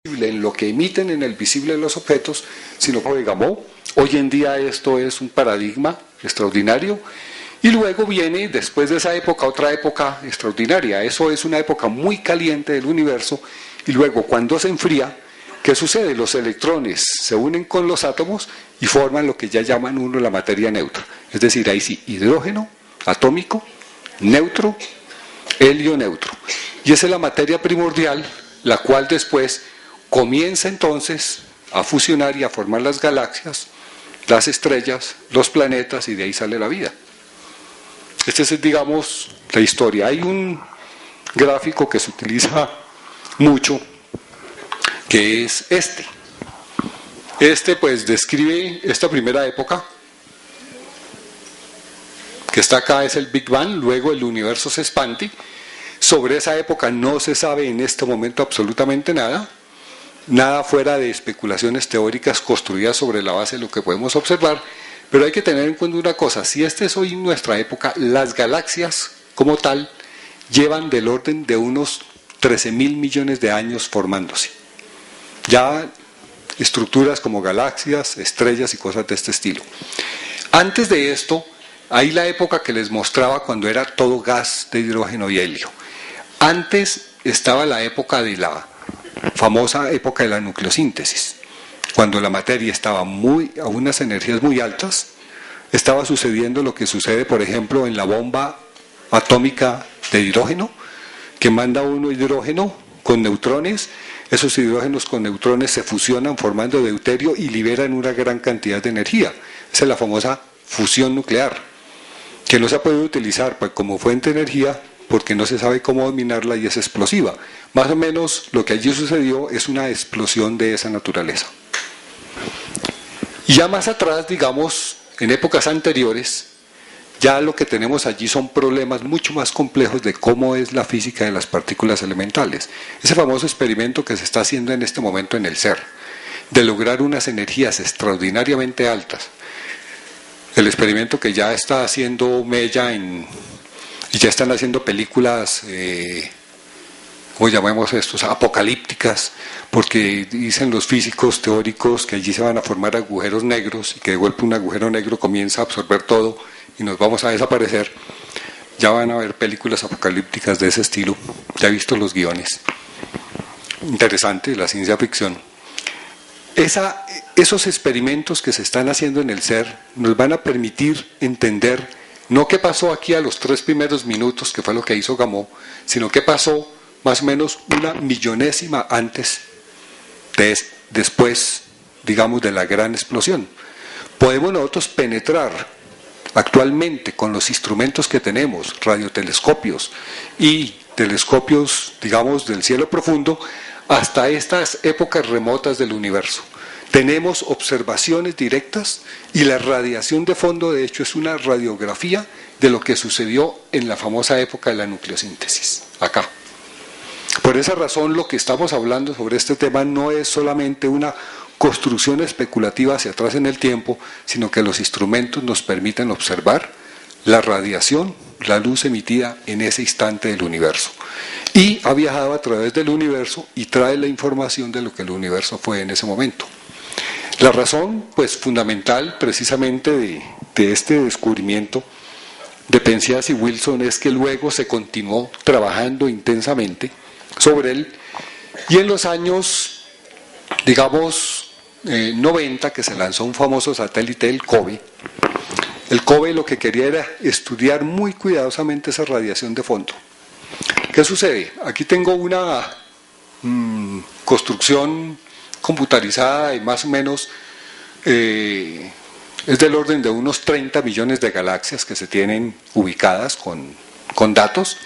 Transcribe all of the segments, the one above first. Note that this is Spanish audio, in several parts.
en lo que emiten en el visible de los objetos, sino que digamos, hoy en día esto es un paradigma extraordinario, y luego viene después de esa época otra época extraordinaria. Eso es una época muy caliente del universo, y luego cuando se enfría, ¿qué sucede? Los electrones se unen con los átomos y forman lo que ya llaman uno la materia neutra, es decir, ahí sí, hidrógeno atómico, neutro, helio neutro, y esa es la materia primordial, la cual después comienza entonces a fusionar y a formar las galaxias, las estrellas, los planetas, y de ahí sale la vida. Esta es, digamos, la historia. Hay un gráfico que se utiliza mucho, que es este. Este pues describe esta primera época, que está acá, es el Big Bang, luego el universo se expande. Sobre esa época no se sabe en este momento absolutamente nada, nada fuera de especulaciones teóricas construidas sobre la base de lo que podemos observar, pero hay que tener en cuenta una cosa: si esta es hoy nuestra época, las galaxias como tal llevan del orden de unos 13.000 millones de años formándose. Ya estructuras como galaxias, estrellas y cosas de este estilo. Antes de esto, hay la época que les mostraba cuando era todo gas de hidrógeno y helio. Antes estaba la época de la famosa época de la nucleosíntesis, cuando la materia estaba a unas energías muy altas. Estaba sucediendo lo que sucede, por ejemplo, en la bomba atómica de hidrógeno, que manda uno hidrógeno con neutrones. Esos hidrógenos con neutrones se fusionan formando deuterio y liberan una gran cantidad de energía. Esa es la famosa fusión nuclear, que no se ha podido utilizar pues, como fuente de energía, porque no se sabe cómo dominarla y es explosiva. Más o menos lo que allí sucedió es una explosión de esa naturaleza. Y ya más atrás, digamos, en épocas anteriores, ya lo que tenemos allí son problemas mucho más complejos de cómo es la física de las partículas elementales. Ese famoso experimento que se está haciendo en este momento en el CERN, de lograr unas energías extraordinariamente altas. El experimento que ya está haciendo mella y ya están haciendo películas, ¿cómo llamamos estos? Apocalípticas, porque dicen los físicos teóricos que allí se van a formar agujeros negros y que de golpe un agujero negro comienza a absorber todo y nos vamos a desaparecer. Ya van a haber películas apocalípticas de ese estilo, ya he visto los guiones. Interesante, la ciencia ficción. Esos experimentos que se están haciendo en el CERN nos van a permitir entender no qué pasó aquí a los 3 primeros minutos, que fue lo que hizo Gamow, sino qué pasó más o menos una millonésima antes, después, digamos, de la gran explosión. Podemos nosotros penetrar actualmente con los instrumentos que tenemos, radiotelescopios y telescopios, digamos, del cielo profundo, hasta estas épocas remotas del universo. Tenemos observaciones directas y la radiación de fondo, de hecho, es una radiografía de lo que sucedió en la famosa época de la nucleosíntesis, acá. Por esa razón, lo que estamos hablando sobre este tema no es solamente una construcción especulativa hacia atrás en el tiempo, sino que los instrumentos nos permiten observar la radiación, la luz emitida en ese instante del universo. Y ha viajado a través del universo y trae la información de lo que el universo fue en ese momento. La razón, pues, fundamental precisamente de este descubrimiento de Penzias y Wilson es que luego se continuó trabajando intensamente sobre él, y en los años, digamos, 90, que se lanzó un famoso satélite, el COBE. El COBE lo que quería era estudiar muy cuidadosamente esa radiación de fondo. ¿Qué sucede? Aquí tengo una construcción computarizada y más o menos es del orden de unos 30 millones de galaxias que se tienen ubicadas con datos,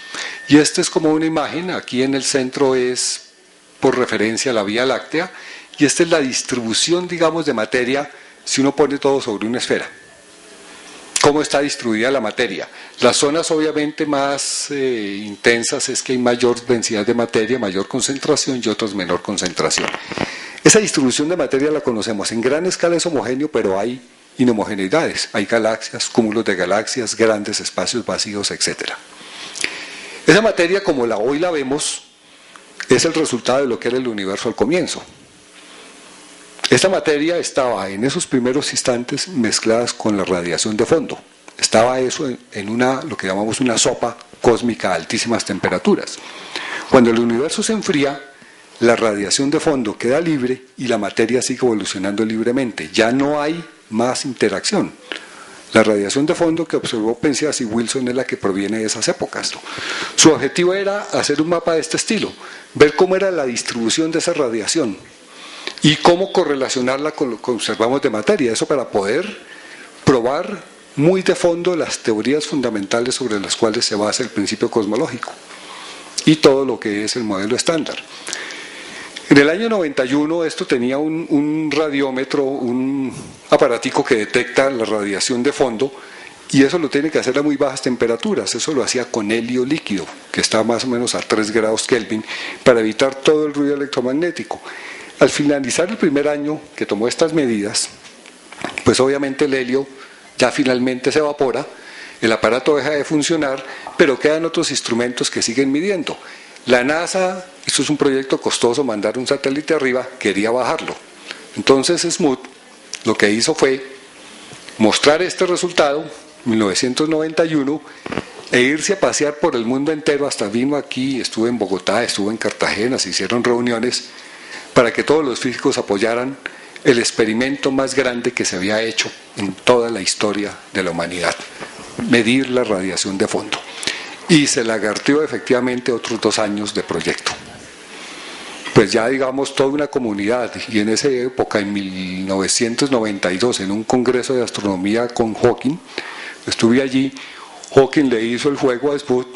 y esta es como una imagen. Aquí en el centro es por referencia a la Vía Láctea, y esta es la distribución, digamos, de materia si uno pone todo sobre una esfera. ¿Cómo está distribuida la materia? Las zonas obviamente más intensas es que hay mayor densidad de materia, mayor concentración, y otras menor concentración. Esa distribución de materia la conocemos. En gran escala es homogéneo, pero hay inhomogeneidades. Hay galaxias, cúmulos de galaxias, grandes espacios vacíos, etc. Esa materia, como hoy la vemos, es el resultado de lo que era el universo al comienzo. Esta materia estaba en esos primeros instantes mezcladas con la radiación de fondo. Estaba eso en lo que llamamos una sopa cósmica a altísimas temperaturas. Cuando el universo se enfría, la radiación de fondo queda libre y la materia sigue evolucionando libremente. Ya no hay más interacción. La radiación de fondo que observó Penzias y Wilson es la que proviene de esas épocas. Su objetivo era hacer un mapa de este estilo, ver cómo era la distribución de esa radiación y cómo correlacionarla con lo que observamos de materia. Eso para poder probar muy de fondo las teorías fundamentales sobre las cuales se basa el principio cosmológico y todo lo que es el modelo estándar. En el año 91 esto tenía un radiómetro, un aparatico que detecta la radiación de fondo, y eso lo tiene que hacer a muy bajas temperaturas. Eso lo hacía con helio líquido, que está más o menos a 3 grados Kelvin, para evitar todo el ruido electromagnético. Al finalizar el primer año que tomó estas medidas, pues obviamente el helio ya finalmente se evapora, el aparato deja de funcionar, pero quedan otros instrumentos que siguen midiendo. La NASA, esto es un proyecto costoso, mandar un satélite arriba, quería bajarlo. Entonces Smoot lo que hizo fue mostrar este resultado, 1991, e irse a pasear por el mundo entero. Hasta vino aquí, estuvo en Bogotá, estuvo en Cartagena, se hicieron reuniones para que todos los físicos apoyaran el experimento más grande que se había hecho en toda la historia de la humanidad, medir la radiación de fondo. Y se lagarteó efectivamente otros 2 años de proyecto. Pues ya digamos toda una comunidad, y en esa época, en 1992, en un congreso de astronomía con Hawking, estuve allí, Hawking le hizo el juego a Smoot,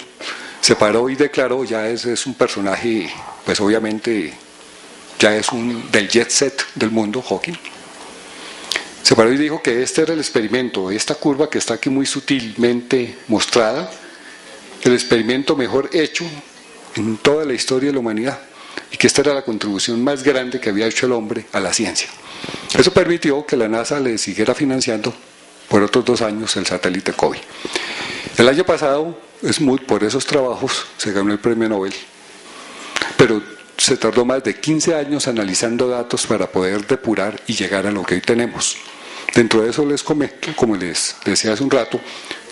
se paró y declaró, ya es un personaje, pues obviamente, ya es del jet set del mundo, Hawking. Se paró y dijo que este era el experimento, esta curva que está aquí muy sutilmente mostrada, el experimento mejor hecho en toda la historia de la humanidad, y que esta era la contribución más grande que había hecho el hombre a la ciencia. Eso permitió que la NASA le siguiera financiando por otros 2 años el satélite COBE. El año pasado, Smoot, por esos trabajos, se ganó el premio Nobel, pero se tardó más de 15 años analizando datos para poder depurar y llegar a lo que hoy tenemos. Dentro de eso les comento, como les decía hace un rato,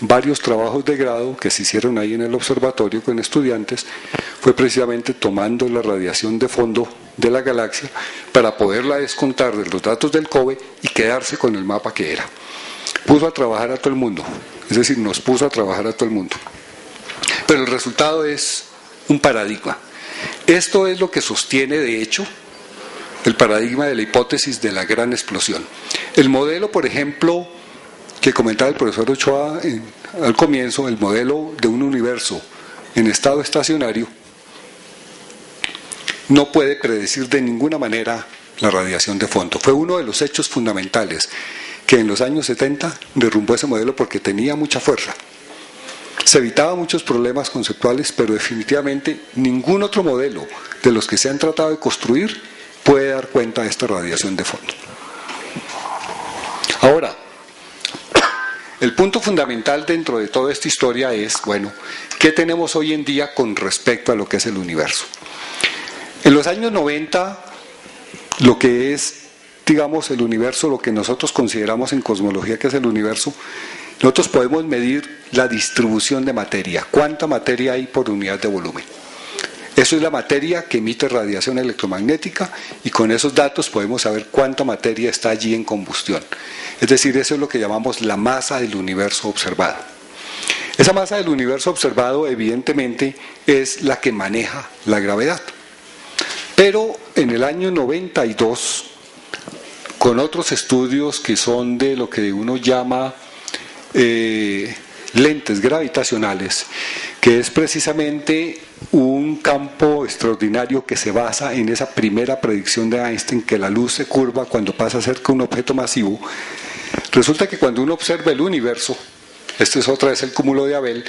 varios trabajos de grado que se hicieron ahí en el observatorio con estudiantes, fue precisamente tomando la radiación de fondo de la galaxia para poderla descontar de los datos del COBE y quedarse con el mapa que era. Puso a trabajar a todo el mundo, es decir, nos puso a trabajar a todo el mundo. Pero el resultado es un paradigma. Esto es lo que sostiene, de hecho, el paradigma de la hipótesis de la gran explosión. El modelo, por ejemplo, que comentaba el profesor Ochoa al comienzo, el modelo de un universo en estado estacionario, no puede predecir de ninguna manera la radiación de fondo. Fue uno de los hechos fundamentales que en los años 70 derrumbó ese modelo porque tenía mucha fuerza. Se evitaban muchos problemas conceptuales, pero definitivamente ningún otro modelo de los que se han tratado de construir puede dar cuenta de esta radiación de fondo. Ahora, el punto fundamental dentro de toda esta historia es, bueno, ¿qué tenemos hoy en día con respecto a lo que es el universo? En los años 90, lo que es, digamos, el universo, lo que nosotros consideramos en cosmología que es el universo, nosotros podemos medir la distribución de materia. ¿Cuánta materia hay por unidad de volumen? Eso es la materia que emite radiación electromagnética, y con esos datos podemos saber cuánta materia está allí en combustión. Es decir, eso es lo que llamamos la masa del universo observado. Esa masa del universo observado evidentemente es la que maneja la gravedad. Pero en el año 92, con otros estudios que son de lo que uno llama lentes gravitacionales, que es precisamente un campo extraordinario que se basa en esa primera predicción de Einstein, que la luz se curva cuando pasa cerca de un objeto masivo. Resulta que cuando uno observa el universo, este es otra vez el cúmulo de Abel,